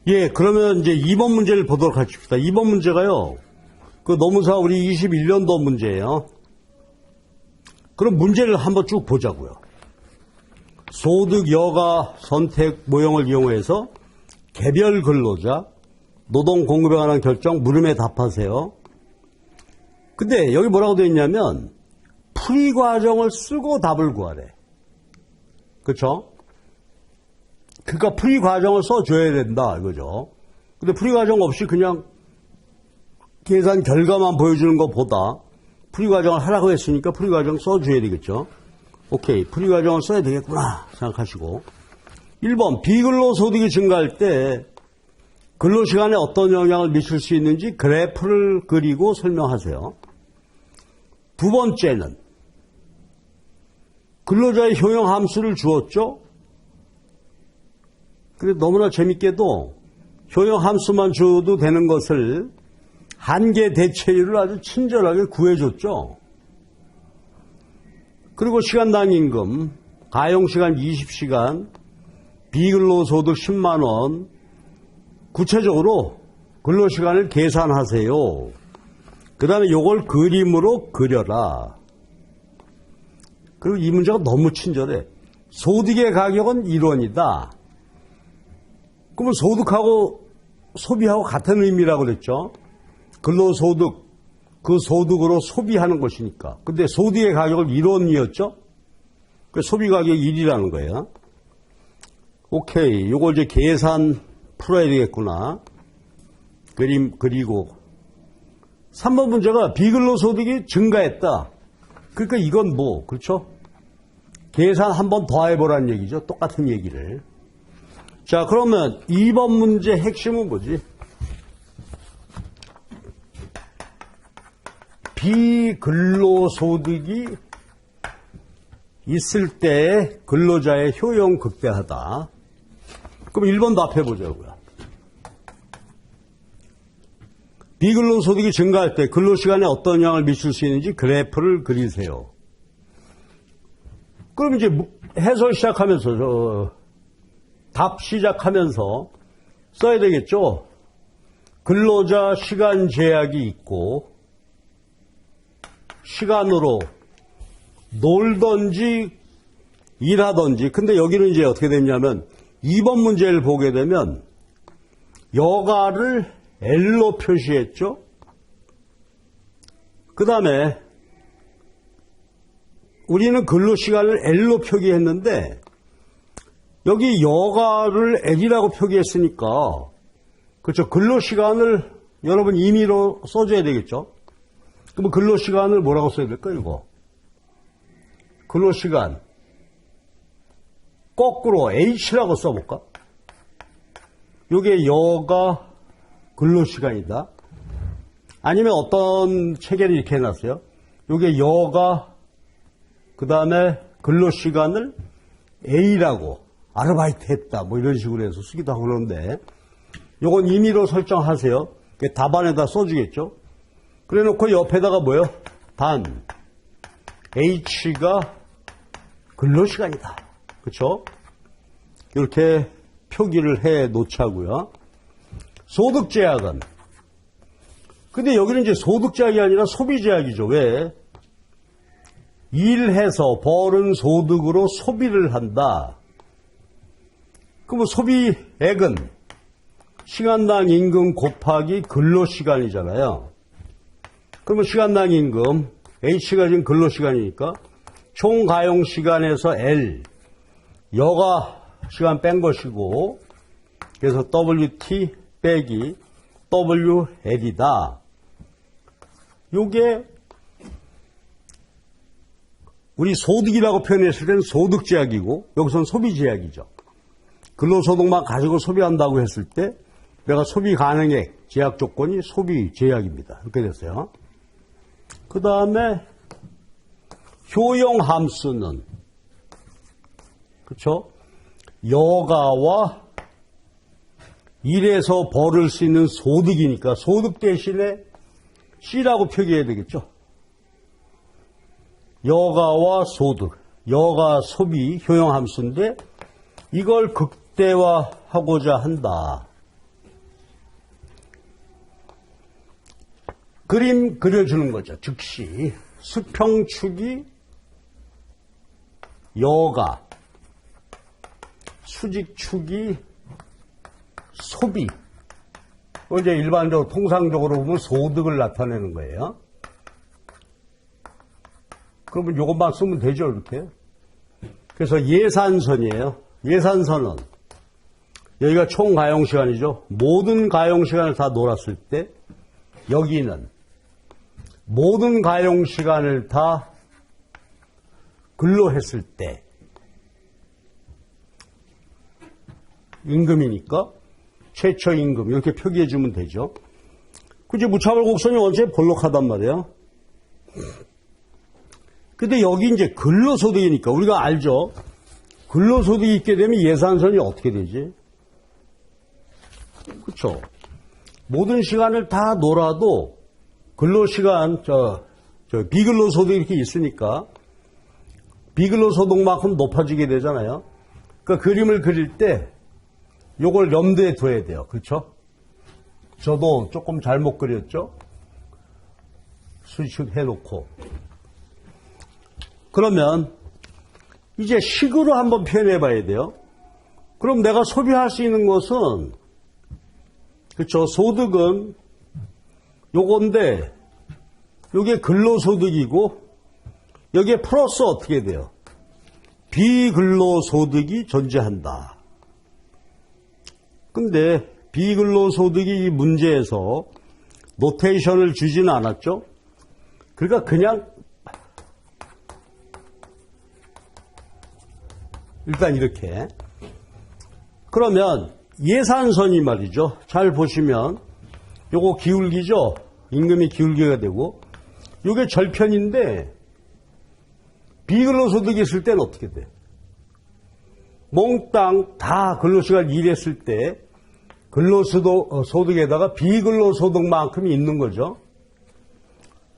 예, 그러면 이제 2번 문제를 보도록 하십시다. 2번 문제가요, 그 노무사 우리 21년도 문제예요. 그럼 문제를 한번 쭉 보자고요. 소득 여가 선택 모형을 이용해서 개별 근로자 노동 공급에 관한 결정 물음에 답하세요. 근데 여기 뭐라고 되어 있냐면 풀이 과정을 쓰고 답을 구하래. 그렇죠? 그러니까 풀이 과정을 써줘야 된다 이거죠. 근데 풀이 과정 없이 그냥 계산 결과만 보여주는 것보다 풀이 과정을 하라고 했으니까 풀이 과정 써줘야 되겠죠. 오케이, 풀이 과정을 써야 되겠구나 생각하시고. 1번, 비근로소득이 증가할 때 근로시간에 어떤 영향을 미칠 수 있는지 그래프를 그리고 설명하세요. 두 번째는 근로자의 효용 함수를 주었죠. 근데 너무나 재밌게도 효용 함수만 줘도 되는 것을 한계 대체율을 아주 친절하게 구해줬죠. 그리고 시간당 임금, 가용시간 20시간, 비근로소득 10만원, 구체적으로 근로시간을 계산하세요. 그 다음에 요걸 그림으로 그려라. 그리고 이 문제가 너무 친절해. 소득의 가격은 1원이다. 그러면 소득하고 소비하고 같은 의미라고 그랬죠. 근로소득, 그 소득으로 소비하는 것이니까. 근데 소득의 가격은 1원이었죠. 그 소비 가격이 1이라는 거예요. 오케이, 요걸 이제 계산 풀어야 되겠구나. 그림 그리고 3번 문제가 비근로소득이 증가했다. 그러니까 이건 뭐 그렇죠? 계산 한 번 더 해보라는 얘기죠. 똑같은 얘기를. 자, 그러면 2번 문제 핵심은 뭐지? 비근로소득이 있을 때 근로자의 효용 극대화다. 그럼 1번도 앞에 보자고요. 비근로소득이 증가할 때 근로시간에 어떤 영향을 미칠 수 있는지 그래프를 그리세요. 그럼 이제 해설 시작하면서 답 시작하면서 써야 되겠죠. 근로자 시간 제약이 있고 시간으로 놀던지 일하던지. 근데 여기는 이제 어떻게 됐냐면 2번 문제를 보게 되면 여가를 L로 표시했죠. 그 다음에 우리는 근로시간을 L로 표기했는데 여기 여가를 L이라고 표기했으니까 그렇죠. 근로시간을 여러분 임의로 써줘야 되겠죠. 그럼 근로시간을 뭐라고 써야 될까요? 이거 근로시간 거꾸로 H라고 써볼까? 이게 여가 근로시간이다. 아니면 어떤 체계를 이렇게 해놨어요. 이게 여가 그 다음에 근로시간을 A라고 아르바이트 했다 뭐 이런 식으로 해서 쓰기도 하고 그러는데 요건 임의로 설정하세요. 답안에다 써주겠죠. 그래 놓고 옆에다가 뭐요? 단 H가 근로시간이다. 그렇죠? 이렇게 표기를 해 놓자고요. 소득제약은 근데 여기는 이제 소득제약이 아니라 소비제약이죠. 왜? 일해서 벌은 소득으로 소비를 한다. 그러면 소비액은 시간당 임금 곱하기 근로시간이잖아요. 그러면 시간당 임금 H가 지금 근로시간이니까 총 가용시간에서 L 여가 시간 뺀 것이고 그래서 WT 빼기 WL이다. 요게 우리 소득이라고 표현했을 때는 소득제약이고 여기서는 소비제약이죠. 근로소득만 가지고 소비한다고 했을 때 내가 소비 가능액 제약 조건이 소비제약입니다. 이렇게 됐어요. 그 다음에 효용 함수는 그렇죠? 여가와 일해서 벌을 수 있는 소득이니까 소득 대신에 C라고 표기해야 되겠죠. 여가와 소득, 여가 소비 효용 함수인데 이걸 극대화하고자 한다. 그림 그려주는 거죠. 즉시 수평축이 여가, 수직축이 소비. 이제 일반적으로 통상적으로 보면 소득을 나타내는 거예요. 그러면 이것만 쓰면 되죠, 이렇게. 그래서 예산선이에요. 예산선은 여기가 총 가용시간이죠. 모든 가용시간을 다 놀았을 때 여기는 모든 가용시간을 다 근로했을 때 임금이니까 최저임금 이렇게 표기해 주면 되죠. 그치, 무차별 곡선이 원체 볼록하단 말이에요. 근데 여기 이제 근로소득이니까 우리가 알죠. 근로소득이 있게 되면 예산선이 어떻게 되지? 그쵸. 모든 시간을 다 놀아도 근로시간, 비근로소득이 이렇게 있으니까 비근로소득만큼 높아지게 되잖아요. 그러니까 그림을 그릴 때 요걸 염두에 둬야 돼요. 그렇죠? 저도 조금 잘못 그렸죠? 수식해놓고. 그러면 이제 식으로 한번 표현해 봐야 돼요. 그럼 내가 소비할 수 있는 것은, 그렇죠? 소득은 요건데 요게 근로소득이고 여기에 플러스 어떻게 돼요? 비근로소득이 존재한다. 근데 비근로소득이 이 문제에서 노테이션을 주지는 않았죠? 그러니까 그냥 일단 이렇게. 그러면 예산선이 말이죠. 잘 보시면 요거 기울기죠. 임금이 기울기가 되고 요게 절편인데 비근로소득이 있을 때는 어떻게 돼? 몽땅 다 근로시간 일했을 때 근로소득에다가 비근로소득만큼이 있는 거죠.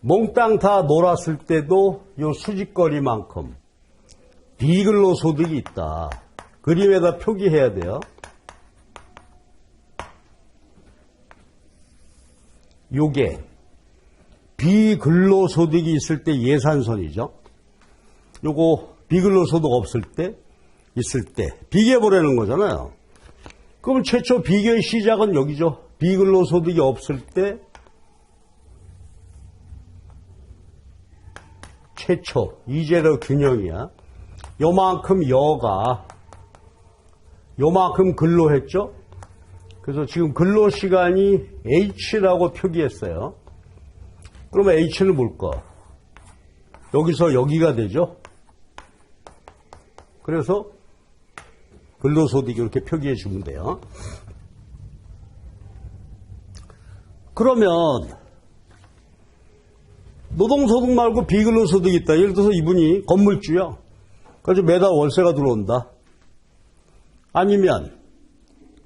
몽땅 다 놀았을 때도 요 수직거리만큼 비근로소득이 있다. 그림에다 표기해야 돼요. 요게 비근로소득이 있을 때 예산선이죠. 요거 비근로소득 없을 때, 있을 때 비교해보라는 거잖아요. 그럼 최초 비교의 시작은 여기죠. 비근로소득이 없을 때 최초 이제로 균형이야. 요만큼 여가 요만큼 근로했죠. 그래서 지금 근로시간이 H라고 표기했어요. 그러면 H는 뭘까? 여기서 여기가 되죠. 그래서 근로소득 이렇게 표기해 주면 돼요. 그러면 노동소득 말고 비근로소득이 있다. 예를 들어서 이분이 건물주야. 그래서 매달 월세가 들어온다. 아니면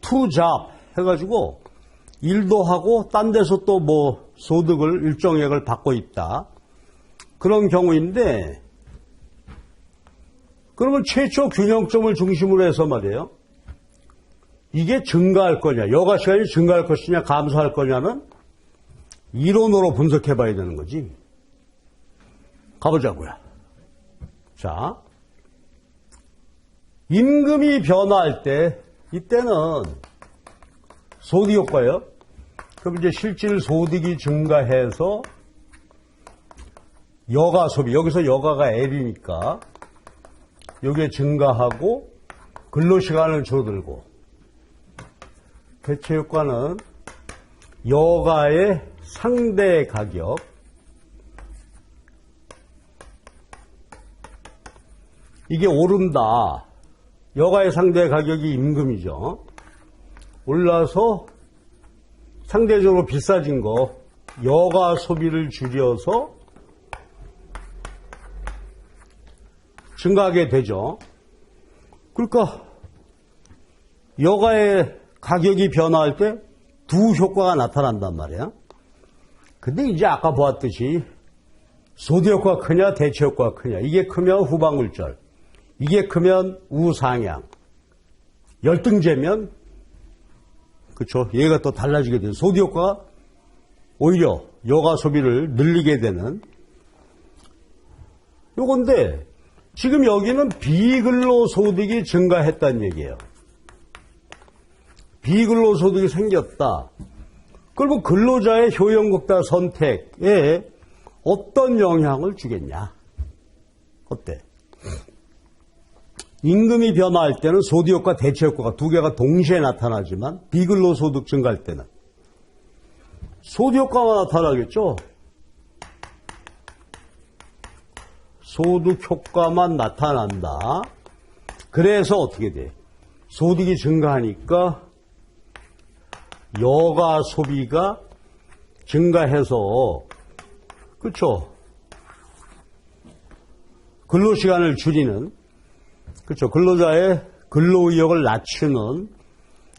투잡 해가지고 일도 하고 딴 데서 또 뭐 소득을 일정액을 받고 있다. 그런 경우인데 그러면 최초 균형점을 중심으로 해서 말이에요. 이게 증가할 거냐, 여가 시간이 증가할 것이냐, 감소할 거냐는 이론으로 분석해 봐야 되는 거지. 가보자고요. 자, 임금이 변화할 때 이때는 소득 효과예요. 그럼 이제 실질 소득이 증가해서 여가 소비, 여기서 여가가 L이니까 이게 증가하고 근로시간을 줄어들고 대체 효과는 여가의 상대 가격 이게 오른다. 여가의 상대 가격이 임금이죠. 올라서 상대적으로 비싸진 거 여가 소비를 줄여서 증가하게 되죠. 그러니까 여가의 가격이 변화할 때 두 효과가 나타난단 말이야. 근데 이제 아까 보았듯이 소득 효과가 크냐 대체 효과가 크냐. 이게 크면 후방울절, 이게 크면 우상향, 열등제면 그렇죠. 얘가 또 달라지게 돼요. 소득 효과가 오히려 여가 소비를 늘리게 되는 요건데 지금 여기는 비근로소득이 증가했다는 얘기예요. 비근로소득이 생겼다. 그리고 근로자의 효용극단 선택에 어떤 영향을 주겠냐? 어때? 임금이 변화할 때는 소득효과, 대체효과가 두 개가 동시에 나타나지만 비근로소득 증가할 때는 소득효과가 나타나겠죠? 소득효과만 나타난다. 그래서 어떻게 돼? 소득이 증가하니까 여가 소비가 증가해서 그렇죠. 근로시간을 줄이는 그렇죠. 근로자의 근로의욕을 낮추는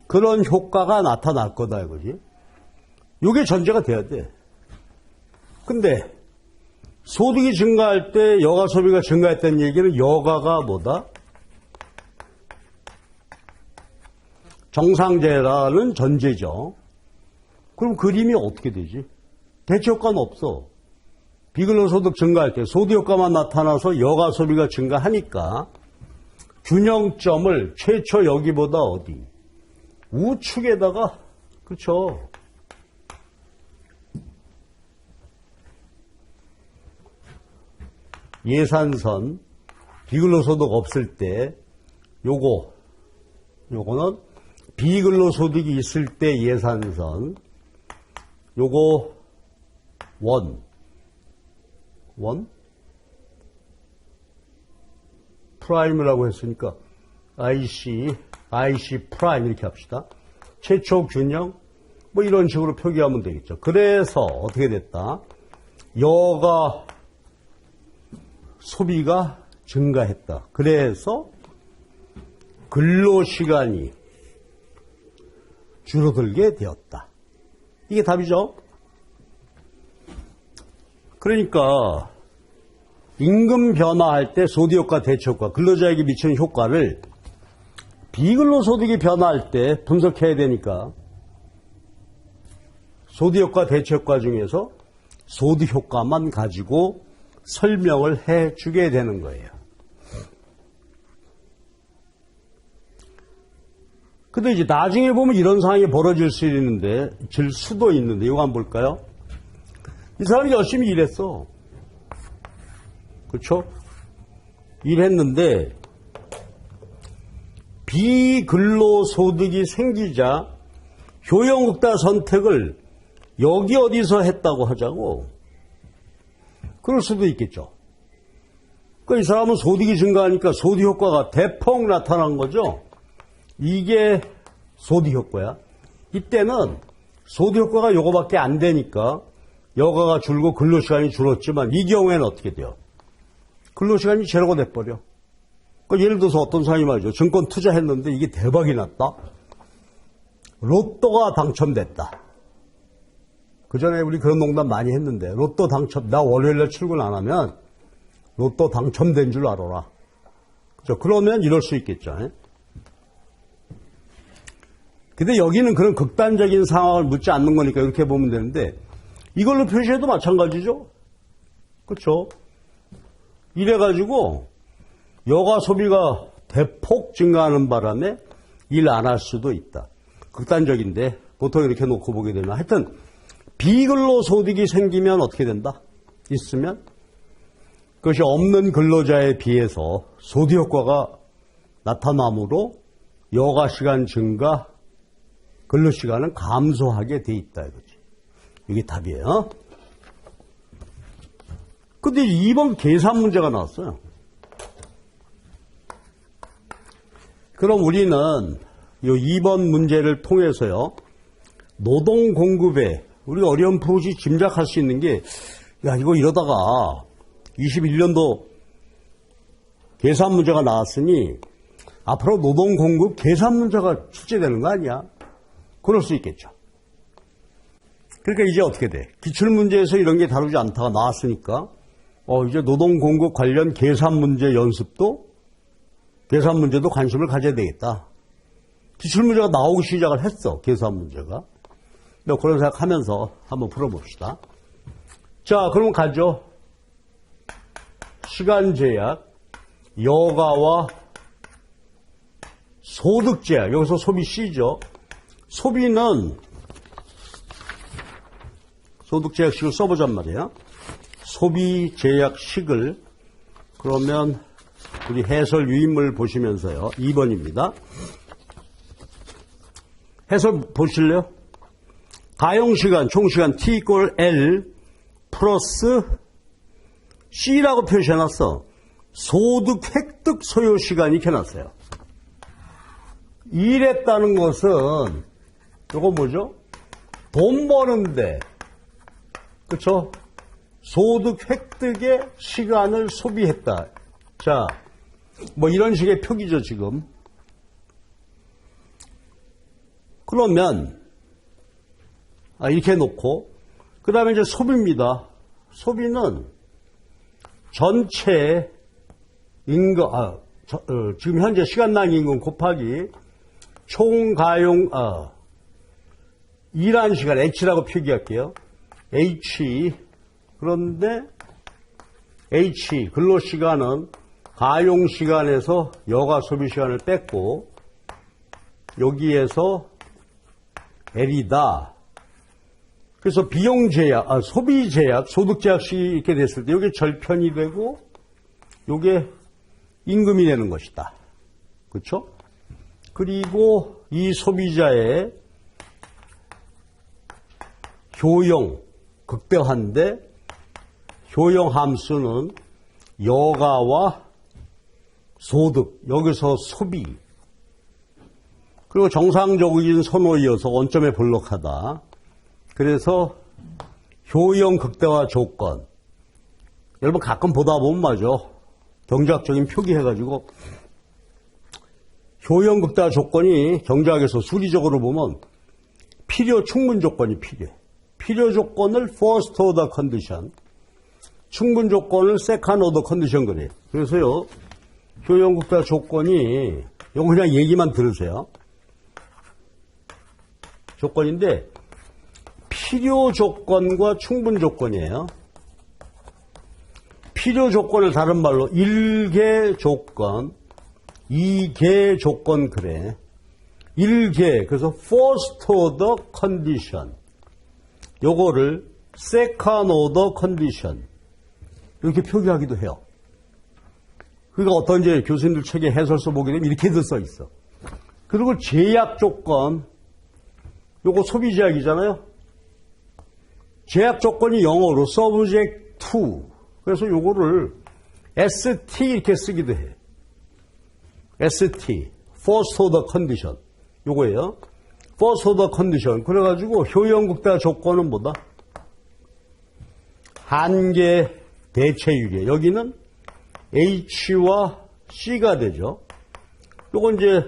그런 효과가 나타날 거다 이거지. 이게 전제가 돼야 돼. 근데 소득이 증가할 때 여가 소비가 증가했다는 얘기는 여가가 뭐다? 정상제라는 전제죠. 그럼 그림이 어떻게 되지? 대체효과는 없어. 비근로소득 증가할 때 소득효과만 나타나서 여가 소비가 증가하니까 균형점을 최초 여기보다 어디? 우측에다가 그렇죠. 예산선 비근로소득 없을 때 요거는 비근로소득이 있을 때 예산선 요거 원 프라임이라고 했으니까 IC 프라임 이렇게 합시다. 최초 균형 뭐 이런 식으로 표기하면 되겠죠. 그래서 어떻게 됐다? 여가 소비가 증가했다. 그래서 근로시간이 줄어들게 되었다. 이게 답이죠. 그러니까 임금 변화할 때 소득효과, 대체효과, 근로자에게 미치는 효과를 비근로소득이 변화할 때 분석해야 되니까 소득효과, 대체효과 중에서 소득효과만 가지고 설명을 해주게 되는 거예요. 근데 이제 나중에 보면 이런 상황이 벌어질 수 있는데, 질 수도 있는데, 이거 한번 볼까요? 이 사람이 열심히 일했어. 그렇죠? 일했는데, 비근로소득이 생기자 효용극단 선택을 여기 어디서 했다고 하자고. 그럴 수도 있겠죠. 그러니까 이 사람은 소득이 증가하니까 소득효과가 대폭 나타난 거죠. 이게 소득효과야. 이때는 소득효과가 요거밖에 안 되니까 여가가 줄고 근로시간이 줄었지만 이 경우에는 어떻게 돼요? 근로시간이 제로가 돼버려. 그러니까 예를 들어서 어떤 사람이 말이죠. 증권 투자했는데 이게 대박이 났다. 로또가 당첨됐다. 그전에 우리 그런 농담 많이 했는데 로또 당첨, 나 월요일날 출근 안 하면 로또 당첨된 줄 알아라. 그죠? 그러면 이럴 수 있겠죠. 근데 여기는 그런 극단적인 상황을 묻지 않는 거니까 이렇게 보면 되는데 이걸로 표시해도 마찬가지죠. 그렇죠? 이래가지고 여가 소비가 대폭 증가하는 바람에 일 안 할 수도 있다. 극단적인데 보통 이렇게 놓고 보게 되면 하여튼 비근로소득이 생기면 어떻게 된다? 있으면 그것이 없는 근로자에 비해서 소득효과가 나타나므로 여가시간 증가, 근로시간은 감소하게 돼 있다 이거지. 이게 답이에요. 근데 2번 계산 문제가 나왔어요. 그럼 우리는 이 2번 문제를 통해서요, 노동 공급에 우리가 어렴풋이 짐작할 수 있는 게, 야, 이거 이러다가 21년도 계산 문제가 나왔으니 앞으로 노동 공급 계산 문제가 출제되는 거 아니야? 그럴 수 있겠죠. 그러니까 이제 어떻게 돼? 기출문제에서 이런 게 다루지 않다가 나왔으니까 이제 노동 공급 관련 계산 문제 연습도 계산 문제도 관심을 가져야 되겠다. 기출문제가 나오기 시작을 했어. 계산 문제가. 그런 생각하면서 한번 풀어봅시다. 자, 그러면 가죠. 시간 제약, 여가와 소득 제약. 여기서 소비 C죠. 소비는 소득 제약식을 써보잔 말이에요. 소비 제약식을 그러면 우리 해설 유인물 보시면서요. 2번입니다. 해설 보실래요? 가용시간, 총시간 T = L 플러스 C라고 표시해놨어. 소득 획득 소요 시간이 이렇게 놨어요. 일했다는 것은 이거 뭐죠? 돈 버는데, 그쵸? 소득 획득의 시간을 소비했다. 자, 뭐 이런 식의 표기죠, 지금. 그러면 이렇게 놓고 그 다음에 이제 소비입니다. 소비는 전체 임금, 지금 현재 시간당 임금 곱하기 총 가용, 일한 시간 H라고 표기할게요. H. 그런데 H, 근로시간은 가용시간에서 여가 소비시간을 뺐고 여기에서 L이다. 그래서 비용제약, 소비제약, 소득제약식이 이렇게 됐을 때 이게 절편이 되고 이게 임금이 되는 것이다. 그렇죠? 그리고 이 소비자의 효용, 극대화인데 효용 함수는 여가와 소득, 여기서 소비. 그리고 정상적인 선호이어서 원점에 볼록하다. 그래서 효용 극대화 조건. 여러분 가끔 보다 보면 맞아. 경제학적인 표기해가지고 효용 극대화 조건이 경제학에서 수리적으로 보면 필요 충분 조건이 필요해. 필요 조건을 first order condition, 충분 조건을 second order condition 그래요. 그래서요, 효용 극대화 조건이, 이거 그냥 얘기만 들으세요. 조건인데, 필요 조건과 충분 조건이에요. 필요 조건을 다른 말로 1개 조건, 2개 조건 그래. 1개, 그래서 first order condition. 요거를 second order condition. 이렇게 표기하기도 해요. 그러니까 어떤 이제 교수님들 책에 해설서 보게 되면 이렇게도 써 있어. 그리고 제약 조건. 요거 소비 제약이잖아요. 제약 조건이 영어로 subject to. 그래서 요거를 ST 이렇게 쓰기도 해. ST. first order condition. 요거예요. first order condition. 그래가지고 효용 극대화 조건은 뭐다? 한계 대체율이에요. 여기는 H와 C가 되죠. 요건 이제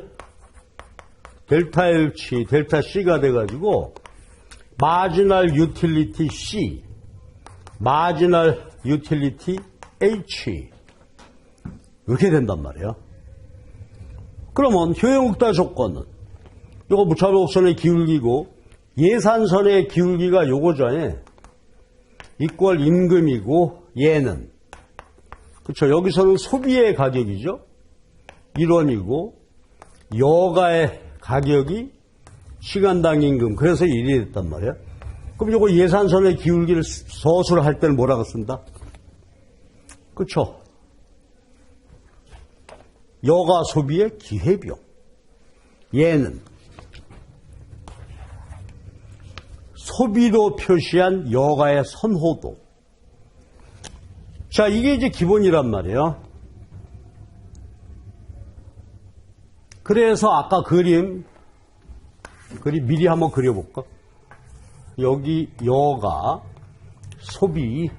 델타 H, 델타 C가 돼가지고 마지널 유틸리티 C, 마지널 유틸리티 H 이렇게 된단 말이에요. 그러면 효용극대화 조건은 요거 무차별곡선의 기울기고 예산선의 기울기가 요거죠. 이퀄 임금이고 얘는 그렇죠. 여기서는 소비의 가격이죠. 1원이고 여가의 가격이 시간당 임금. 그래서 1이 됐단 말이에요. 그럼 요거 예산선의 기울기를 서술할 때는 뭐라고 쓴다? 그렇죠. 여가 소비의 기회비용. 얘는 소비로 표시한 여가의 선호도. 자, 이게 이제 기본이란 말이에요. 그래서 아까 그림 미리 한번 그려볼까? 여기 여가, 소비,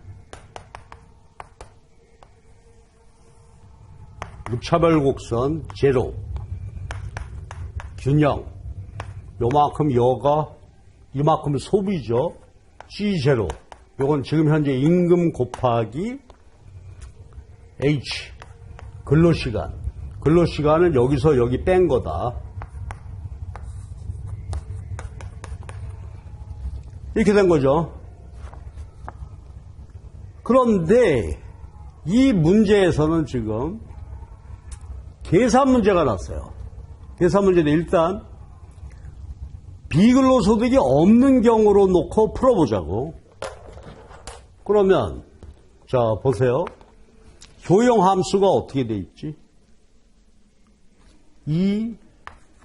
무차별곡선, 제로, 균형, 요만큼 여가, 이만큼 소비죠. C0. 요건 지금 현재 임금 곱하기 H. 근로시간. 근로시간은 여기서 여기 뺀 거다. 이렇게 된 거죠. 그런데 이 문제에서는 지금 계산 문제가 났어요. 계산 문제는 일단 비근로소득이 없는 경우로 놓고 풀어보자고. 그러면 자 보세요. 효용함수가 어떻게 돼 있지?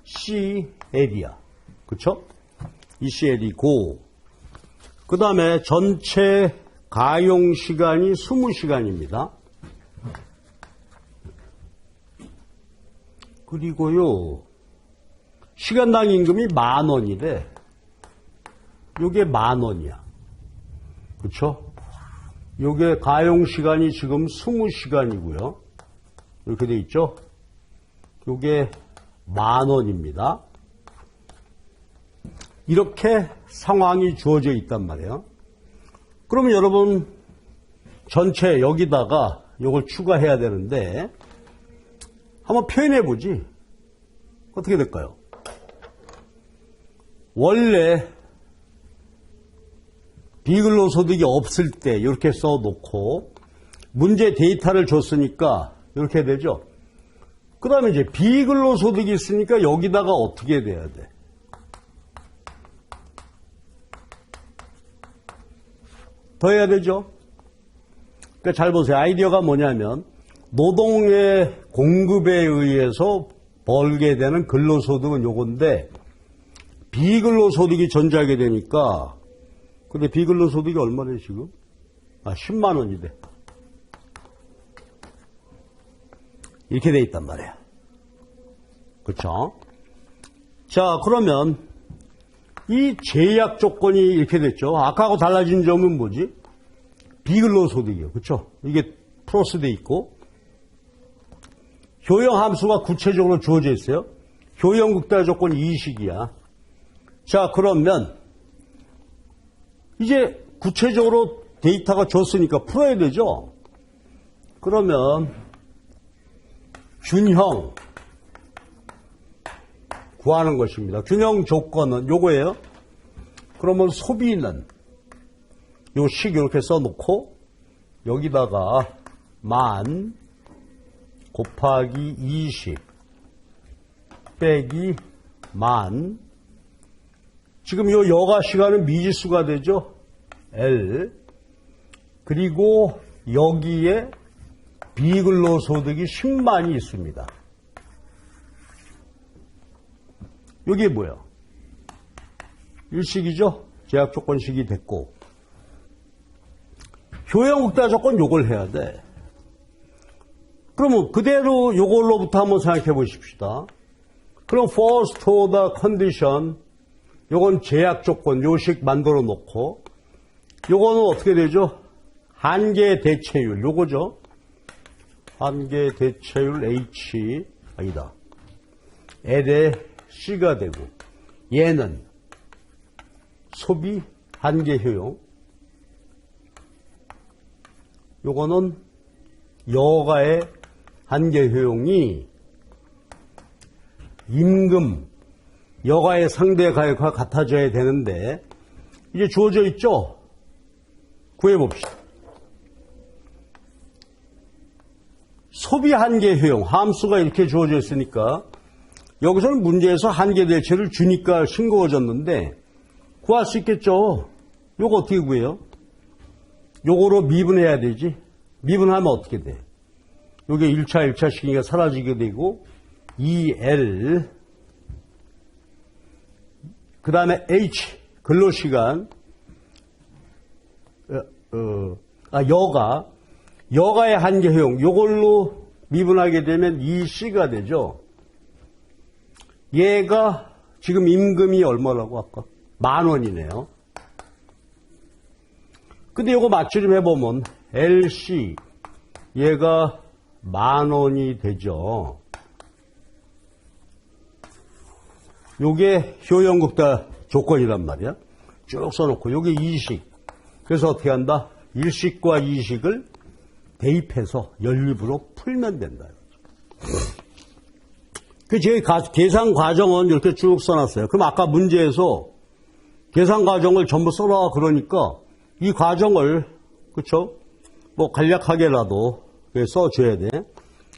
ECL이야. 그쵸? ECL이고 그 다음에 전체 가용시간이 20시간입니다. 그리고요 시간당 임금이 10,000원이래. 요게 10,000원이야. 그쵸? 요게 가용시간이 지금 20시간이고요. 이렇게 돼 있죠? 요게 10,000원입니다. 이렇게 상황이 주어져 있단 말이에요. 그러면 여러분 전체 여기다가 요걸 추가해야 되는데 한번 표현해 보지. 어떻게 될까요? 원래 비근로소득이 없을 때 이렇게 써놓고 문제 데이터를 줬으니까 이렇게 되죠. 그 다음에 이제 비근로소득이 있으니까 여기다가 어떻게 돼야 돼? 더 해야 되죠. 그러니까 잘 보세요. 아이디어가 뭐냐면 노동의 공급에 의해서 벌게 되는 근로소득은 요건데 비근로소득이 존재하게 되니까 근데 비근로소득이 얼마래 지금? 10만 원이 돼. 이렇게 돼 있단 말이야. 그렇죠? 자 그러면 이 제약 조건이 이렇게 됐죠. 아까하고 달라진 점은 뭐지? 비근로소득이요. 그렇죠? 이게 플러스 돼 있고 효용함수가 구체적으로 주어져 있어요. 효용극다 조건 이식이야. 자 그러면 이제 구체적으로 데이터가 줬으니까 풀어야 되죠. 그러면 균형 구하는 것입니다. 균형 조건은 요거예요. 그러면 소비는 요 식 이렇게 써놓고 여기다가 만 곱하기 20 빼기 만 지금 요 여가 시간은 미지수가 되죠. L 그리고 여기에 비근로소득이 10만이 있습니다. 이게 뭐야? 일식이죠? 제약조건식이 됐고 효용극다 조건 요걸 해야 돼. 그러면 그대로 요걸로부터 한번 생각해 보십시다. 그럼 first order condition 요건 제약조건 요식 만들어 놓고 요거는 어떻게 되죠? 한계 대체율 요거죠. 한계 대체율 H 아니다. L에 C가 되고 얘는 소비 한계 효용 요거는 여가의 한계 효용이 임금 여가의 상대 가격과 같아져야 되는데 이제 주어져 있죠. 구해봅시다. 소비 한계 효용 함수가 이렇게 주어져 있으니까 여기서는 문제에서 한계 대체를 주니까 싱거워졌는데 구할 수 있겠죠. 요거 어떻게 구해요? 요거로 미분해야 되지. 미분하면 어떻게 돼? 요게 1차 식이니까 사라지게 되고 2L 그 다음에 H 근로시간 여가의 한계 효용 요걸로 미분하게 되면 2C가 되죠. 얘가 지금 임금이 얼마라고 아까? 10,000원이네요. 근데 요거 맞추 좀 해보면 LC 얘가 10,000원이 되죠. 요게 효용극다 조건이란 말이야. 쭉 써놓고 요게 이식. 그래서 어떻게 한다? 일식과 이식을 대입해서 연립으로 풀면 된다. 그 제 계산 과정은 이렇게 쭉 써놨어요. 그럼 아까 문제에서 계산 과정을 전부 써라 그러니까 이 과정을 그쵸? 뭐 간략하게라도 써줘야 돼.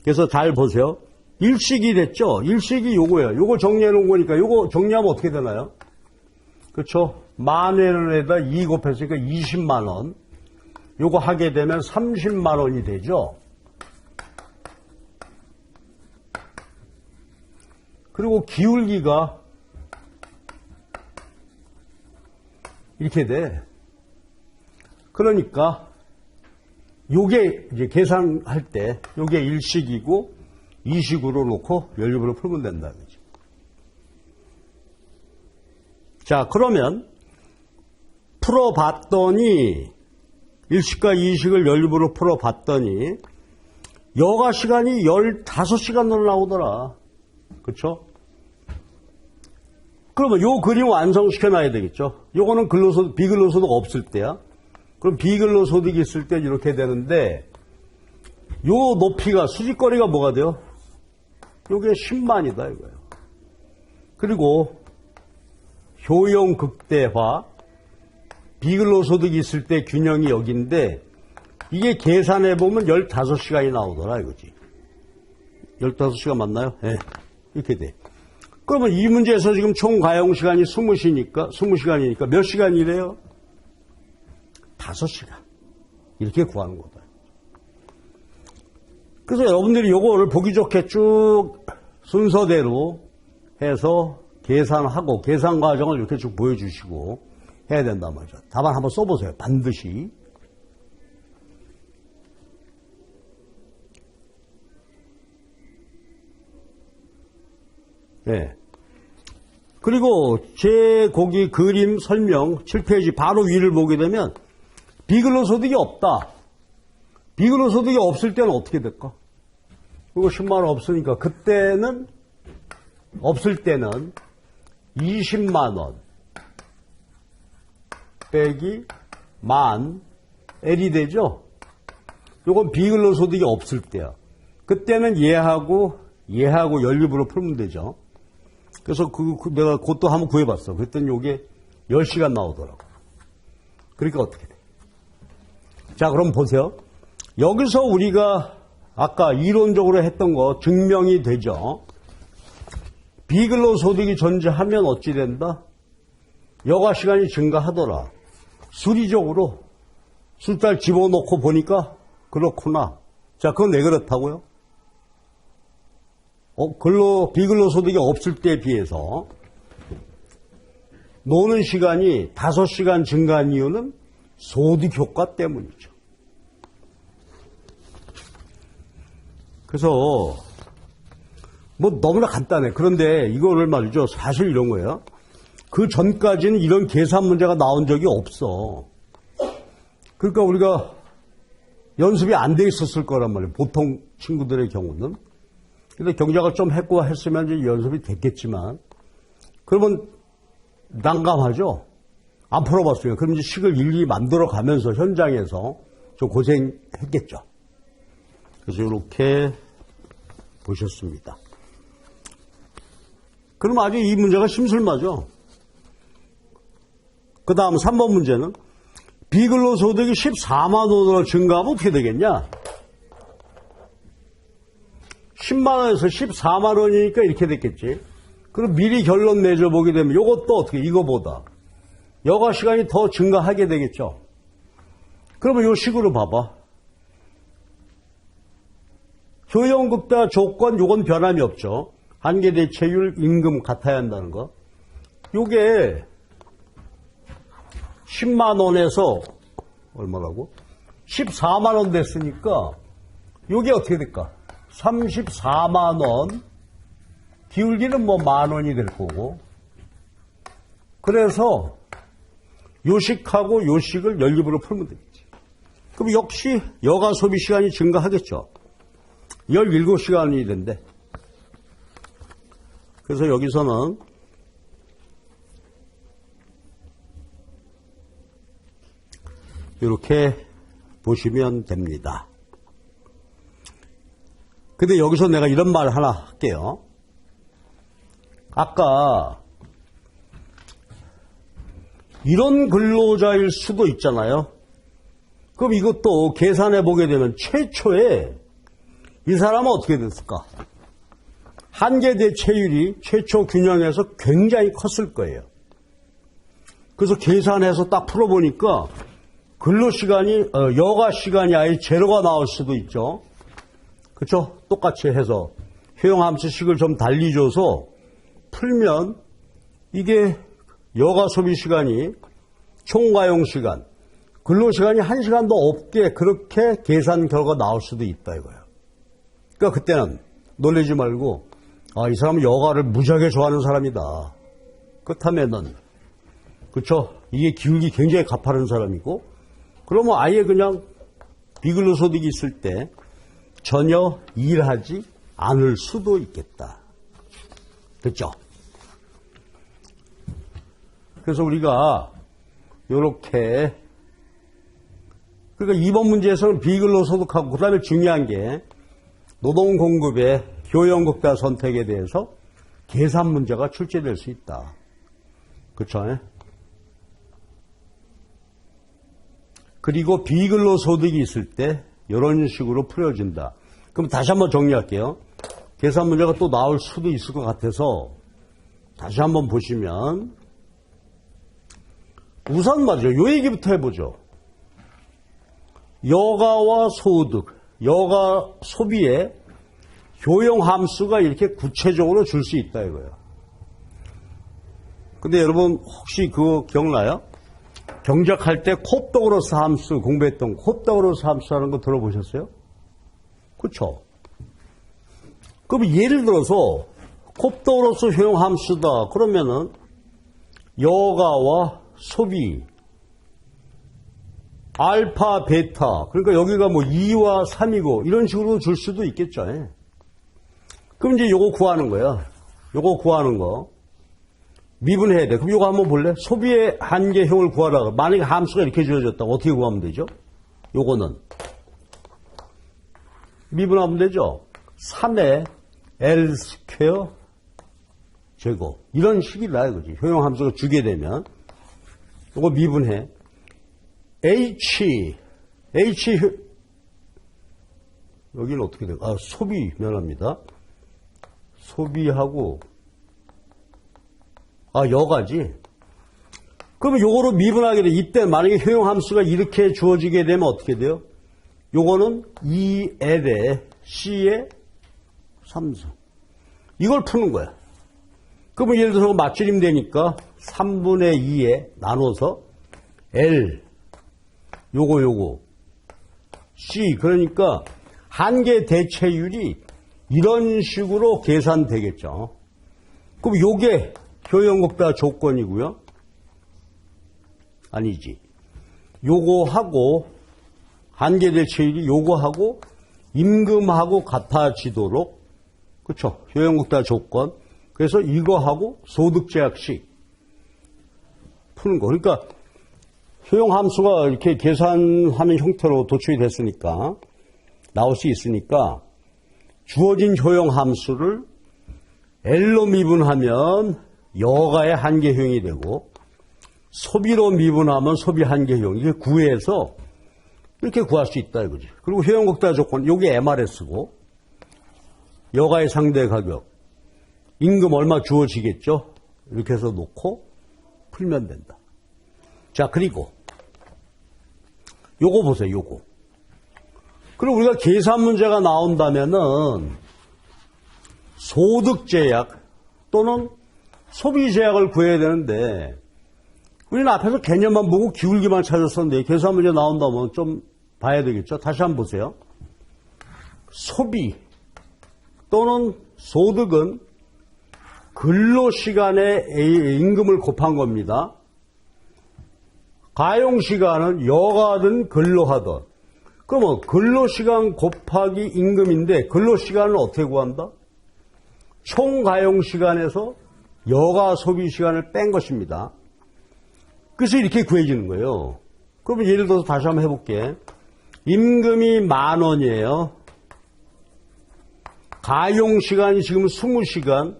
그래서 잘 보세요. 일식이 됐죠? 일식이 요거예요. 요거 정리해 놓은 거니까 요거 정리하면 어떻게 되나요? 그렇죠? 만원에다 2 곱했으니까 20만 원. 요거 하게 되면 30만 원이 되죠. 그리고 기울기가 이렇게 돼. 그러니까 요게 이제 계산할 때 요게 일식이고 이식으로 놓고 연립으로 풀면 된다는 거죠. 자, 그러면 풀어봤더니 일식과 이식을 연립으로 풀어봤더니 여가 시간이 15시간으로 나오더라. 그렇죠? 그러면 요 그림 완성시켜 놔야 되겠죠. 요거는 근로소득, 비근로소득 없을 때야. 그럼 비근로소득이 있을 때 이렇게 되는데 요 높이가 수직거리가 뭐가 돼요? 요게 10만이다 이거예요. 그리고 효용 극대화, 비근로소득이 있을 때 균형이 여기인데 이게 계산해보면 15시간이 나오더라 이거지. 15시간 맞나요? 네. 이렇게 돼. 그러면 이 문제에서 지금 총 가용시간이 20시간이니까 몇 시간이래요? 5시간. 이렇게 구하는 거다. 그래서 여러분들이 요거를 보기 좋게 쭉 순서대로 해서 계산하고 계산 과정을 이렇게 쭉 보여주시고 해야 된단 말이죠. 답안 한번 써보세요. 반드시. 네. 그리고 제 거기 그림 설명 7페이지 바로 위를 보게 되면 비근로소득이 없다. 비근로소득이 없을 때는 어떻게 될까? 이거 10만 원 없으니까 그때는 없을 때는 20만 원 빼기 만 L이 되죠? 이건 비근로소득이 없을 때야. 그때는 얘하고 연립으로 풀면 되죠. 그래서 내가 그것도 한번 구해봤어. 그랬더니 이게 10시간 나오더라고. 그러니까 어떻게 돼? 자, 그럼 보세요. 여기서 우리가 아까 이론적으로 했던 거 증명이 되죠. 비근로소득이 존재하면 어찌 된다? 여가 시간이 증가하더라. 수리적으로 숫자를 집어넣고 보니까 그렇구나. 자, 그건 왜 그렇다고요? 비근로소득이 없을 때에 비해서 노는 시간이 5시간 증가한 이유는 소득 효과 때문이죠. 그래서 뭐 너무나 간단해. 그런데 이거를 말이죠. 사실 이런 거예요. 그 전까지는 이런 계산 문제가 나온 적이 없어. 그러니까 우리가 연습이 안 돼 있었을 거란 말이에요. 보통 친구들의 경우는. 근데 경작을 좀 했으면 이제 연습이 됐겠지만, 그러면 난감하죠? 안 풀어봤어요. 그럼 이제 식을 일일이 만들어 가면서 현장에서 좀 고생했겠죠. 그래서 이렇게 보셨습니다. 그럼 아주 이 문제가 심술맞죠? 그 다음 3번 문제는 비근로소득이 14만 원으로 증가하면 어떻게 되겠냐? 10만 원에서 14만 원이니까 이렇게 됐겠지. 그럼 미리 결론 내줘보게 되면 이것도 어떻게 이거보다 여가 시간이 더 증가하게 되겠죠. 그러면 이 식으로 봐봐. 효용극대화 조건 요건 변함이 없죠. 한계 대체율 임금 같아야 한다는 거. 요게 10만 원에서 얼마라고? 14만 원 됐으니까 요게 어떻게 될까? 34만 원. 기울기는 뭐 만 원이 될 거고. 그래서 요식하고 요식을 연립으로 풀면 되겠지. 그럼 역시 여가 소비 시간이 증가하겠죠. 17시간이 된대. 그래서 여기서는 이렇게 보시면 됩니다. 근데 여기서 내가 이런 말 하나 할게요. 아까 이런 근로자일 수도 있잖아요. 그럼 이것도 계산해 보게 되면 최초에 이 사람은 어떻게 됐을까? 한계 대체율이 최초 균형에서 굉장히 컸을 거예요. 그래서 계산해서 딱 풀어보니까 근로시간이, 여가시간이 아예 제로가 나올 수도 있죠. 그쵸? 똑같이 해서 효용함수식을 좀 달리 줘서 풀면 이게 여가 소비시간이 총가용시간, 근로시간이 1시간도 없게 그렇게 계산 결과가 나올 수도 있다 이거예요. 그러니까 그때는 놀라지 말고 이 사람은 여가를 무지하게 좋아하는 사람이다. 그렇다면은 그렇죠? 이게 기울기 굉장히 가파른 사람이고 그러면 아예 그냥 비근로소득이 있을 때 전혀 일하지 않을 수도 있겠다. 됐죠? 그래서 우리가 요렇게 그러니까 이번 문제에서는 비근로소득하고 그다음에 중요한 게 노동공급의 효용극단 선택에 대해서 계산 문제가 출제될 수 있다. 그렇죠? 그리고 비근로소득이 있을 때 이런 식으로 풀어진다. 그럼 다시 한번 정리할게요. 계산 문제가 또 나올 수도 있을 것 같아서 다시 한번 보시면 우선 말이죠. 요 얘기부터 해보죠. 여가와 소득, 여가 소비에 효용함수가 이렇게 구체적으로 줄 수 있다 이거예요. 근데 여러분 혹시 그거 기억나요? 경작할 때 콥더그로스 함수 공부했던 콥더그로스 함수라는 거 들어보셨어요? 그렇죠? 그럼 예를 들어서 콥더그로스 효용함수다 그러면은 여가와 소비 알파 베타 그러니까 여기가 뭐 2와 3이고 이런 식으로 줄 수도 있겠죠. 그럼 이제 요거 구하는 거야. 요거 구하는 거 미분해야 돼. 그럼 요거 한번 볼래? 소비의 한계형을 구하라. 만약에 함수가 이렇게 주어졌다고 어떻게 구하면 되죠? 요거는 미분하면 되죠. 3의 L 스퀘어 제곱 이런 식이다 이거지. 효용함수가 주게 되면 요거 미분해. H 여기는 어떻게 돼요? 소비 면합니다. 소비하고 여가지. 그러면 요거로 미분하게 돼. 이때 만약에 효용함수가 이렇게 주어지게 되면 어떻게 돼요? 요거는 2L에 C에 3수. 이걸 푸는 거야. 그러면 예를 들어서 맞추림 되니까 3분의 2에 나눠서 L 요거 C 그러니까 한계 대체율이 이런 식으로 계산되겠죠. 그럼 요게 효용극단 조건이고요. 아니지. 요거하고 한계 대체율이 요거하고 임금하고 같아지도록 그렇죠. 효용극단 조건. 그래서 이거하고 소득제약식 푸는 거. 그러니까 효용함수가 이렇게 계산하는 형태로 도출이 됐으니까 나올 수 있으니까 주어진 효용함수를 L로 미분하면 여가의 한계효용이 되고 소비로 미분하면 소비 한계효용 이게 구해서 이렇게 구할 수 있다 이거지. 그리고 효용극단 조건 요게 MRS고 여가의 상대 가격 임금 얼마 주어지겠죠. 이렇게 해서 놓고 풀면 된다. 자 그리고 요거 보세요. 요거. 그리고 우리가 계산 문제가 나온다면은 소득 제약 또는 소비 제약을 구해야 되는데 우리는 앞에서 개념만 보고 기울기만 찾았었는데 계산 문제 나온다면 좀 봐야 되겠죠. 다시 한번 보세요. 소비 또는 소득은 근로시간에 임금을 곱한 겁니다. 가용시간은 여가든 근로하든 그러면 근로시간 곱하기 임금인데 근로시간은 어떻게 구한다? 총가용시간에서 여가 소비시간을 뺀 것입니다. 그래서 이렇게 구해지는 거예요. 그러면 예를 들어서 다시 한번 해볼게. 임금이 10,000원이에요. 가용시간이 지금 20시간.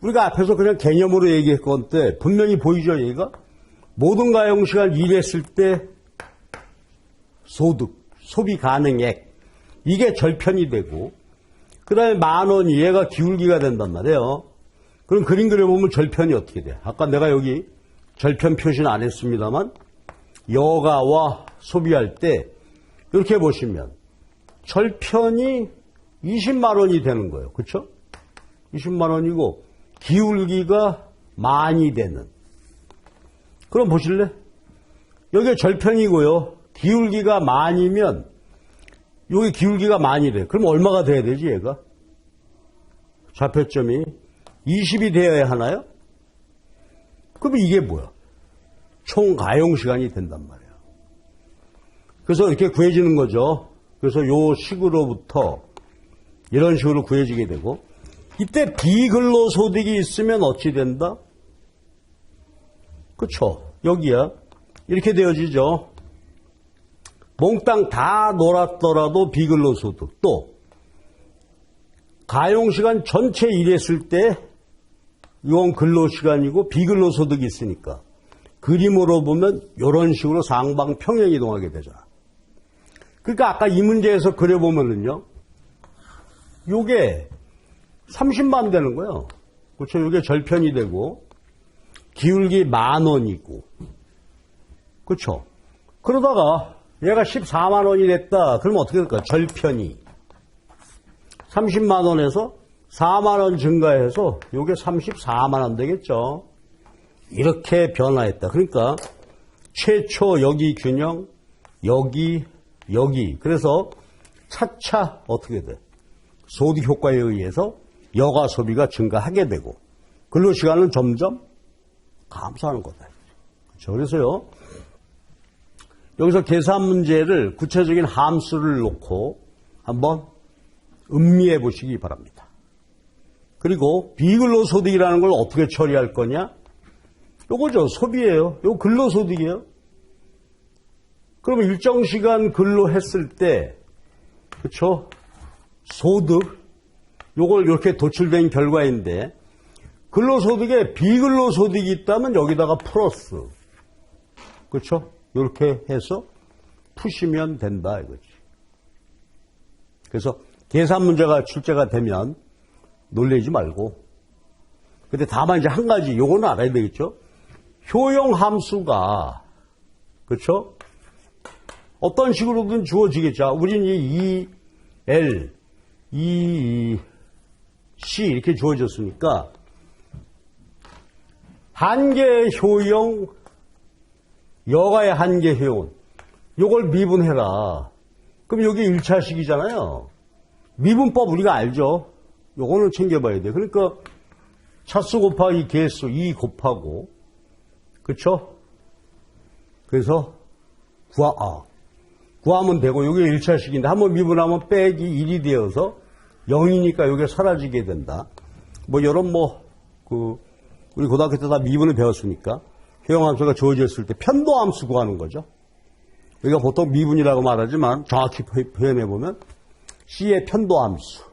우리가 앞에서 그냥 개념으로 얘기했건데 분명히 보이죠, 얘가? 모든 가용시간 일했을 때 소득, 소비 가능액, 이게 절편이 되고, 그 다음에 10,000원이 얘가 기울기가 된단 말이에요. 그럼 그림 그려보면 절편이 어떻게 돼? 아까 내가 여기 절편 표시는 안 했습니다만, 여가와 소비할 때, 이렇게 보시면, 절편이 20만 원이 되는 거예요. 그쵸? 20만 원이고, 기울기가 만이 되는. 그럼 보실래? 여기 절편이고요. 기울기가 만이면, 여기 기울기가 만이래. 그럼 얼마가 돼야 되지, 얘가? 좌표점이 20이 되어야 하나요? 그럼 이게 뭐야? 총 가용 시간이 된단 말이야. 그래서 이렇게 구해지는 거죠. 그래서 요 식으로부터 이런 식으로 구해지게 되고, 이때 비근로소득이 있으면 어찌 된다? 그쵸? 여기야. 이렇게 되어지죠. 몽땅 다 놀았더라도 비근로소득. 또 가용시간 전체 일했을 때 이건 근로시간이고 비근로소득이 있으니까 그림으로 보면 이런 식으로 상방 평행 이동하게 되잖아. 그러니까 아까 이 문제에서 그려보면은요, 요게 30만 되는 거예요. 그렇죠? 요게 절편이 되고 기울기 10,000원이고, 그렇죠? 그러다가 얘가 14만 원이 됐다. 그러면 어떻게 될까? 절편이 30만 원에서 4만 원 증가해서 요게 34만 원 되겠죠. 이렇게 변화했다. 그러니까 최초 여기 균형, 여기, 여기. 그래서 차차 어떻게 돼? 소득 효과에 의해서 여가 소비가 증가하게 되고 근로시간은 점점 감소하는 거다. 그렇죠? 그래서요, 여기서 계산 문제를 구체적인 함수를 놓고 한번 음미해 보시기 바랍니다. 그리고 비근로소득이라는 걸 어떻게 처리할 거냐? 요거죠. 소비예요. 요거 근로소득이에요. 그러면 일정 시간 근로했을 때, 그렇죠? 소득, 요걸 이렇게 도출된 결과인데, 근로소득에 비근로소득이 있다면 여기다가 플러스, 그렇죠? 이렇게 해서 푸시면 된다 이거지. 그래서 계산 문제가 출제가 되면 놀라지 말고, 근데 다만 이제 한 가지 요거는 알아야 되겠죠. 효용 함수가, 그렇죠? 어떤 식으로든 주어지겠죠. 우리는 이 L, C 이렇게 주어졌으니까 한계 효용, 여가의 한계 효용, 요걸 미분해라. 그럼 여기 1차식이잖아요. 미분법 우리가 알죠. 요거는 챙겨봐야 돼. 그러니까 차수 곱하기 개수 2 곱하고, 그쵸? 그래서 구하면 되고, 요게 1차식인데 한번 미분하면 빼기 1이 되어서 0이니까 요게 사라지게 된다. 뭐 이런 우리 고등학교 때 다 미분을 배웠으니까 효용함수가 주어졌을 때 편도함수 구하는 거죠. 우리가 보통 미분이라고 말하지만 정확히 표현해보면 C의 편도함수,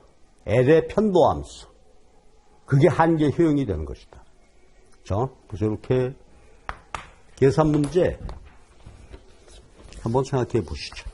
L의 편도함수, 그게 한계 효용이 되는 것이다. 그렇죠? 그래서 이렇게 계산 문제 한번 생각해 보시죠.